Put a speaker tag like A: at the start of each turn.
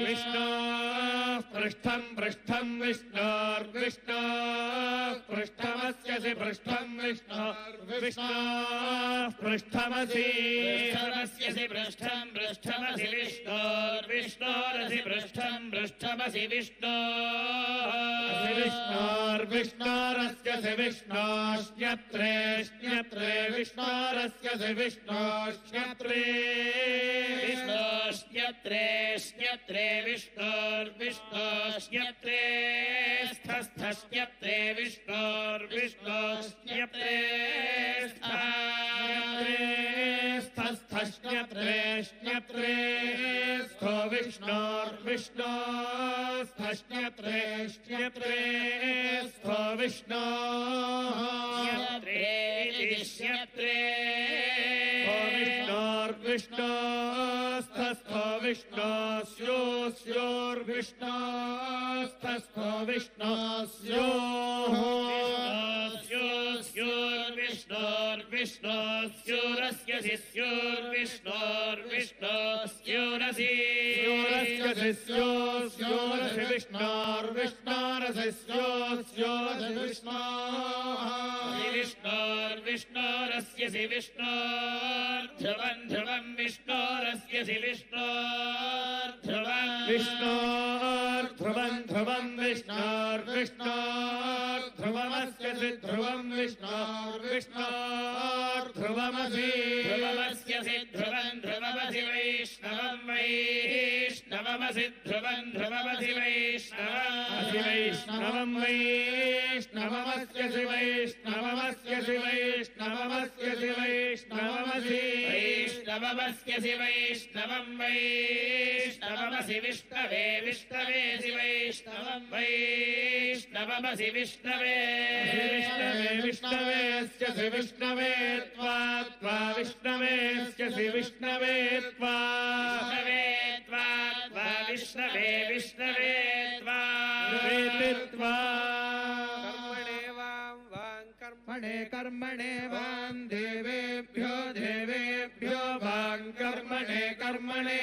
A: विष्णोः पृष्ठं पृष्ठं विष्णोर्विष्णोः पृष्ठमस्यसि पृष्ठं विष्णोः पृष्ठमसि पृष्ठं पृष्ठमसि विष्णोर्विष्णोरसि पृष्ठं पृष्ठमसि विष्णोर्विष्णोरस्यसि विष्णोश्न्यत्रे श्न्यत्रे विष्णोरस्यसि विष्णोश्न्यत्रे विष्णोश्न्यत्रे श्न्यत्रे विष्णोर्विष्णोश्न्यत्रे स्थस्थश्न्यत्रे विष्णोर्विष्णोश्न्यत्रे स्थस्थश्न्यत्रे श्न्यत्रे स्थो विष्णोर्विष्णोस्थश्न्यत्रे श्न्यत्रे स्थो विष्णोश्न्यत्रे विष्णोर्विष्णोस्थस्थो विष्णोस्योर्विष्णोस्थस्थो विष्णोस्योर्विष्णोर्विष्णोस्योरस्यसि स्योर्विष्णोर्विष्णोस्योरसि स्योरसि विष्णोर्विष्णोरसि स्योरसि विष्णोर्विष्णोरस्यसि विष्णोर्ध्रुवं ध्रुवं विष्णोरस्यसि विष्णोर्ध्रुवं विष्णोर्ध्रुवं ध्रुवं विष्णोर्विष्णोर्ध्रुवमस्यसि ध्रुवं विष्णोर्विष्णोर्ध्रुवमसि ध्रुवमस्यसि ध्रुवं ध्रुवमसि वैष्णवं वैष्णवमसि ध्रुवं ध्रुवमसि वैष्णवं वैष्णवमस्यसि वैष्णवमस्यसि वैष्णवमस्यसि वैष्णवमसि वैष्णवमस्यसि वैष्णवं वैष्णवमसि विष्णवे विष्णवेसि वैष्णवं वैष्णवमसि विष्णवे विष्णवे विष्णवेस्यसि विष्णवे त्वा त्वा विष्णवेस्यसि विष्णवे त्वा विष्णवे विष्णवे त्वा कर्मणे कर्मणे वां देवेभ्यो देवेभ्यो वां कर्मणे कर्मणे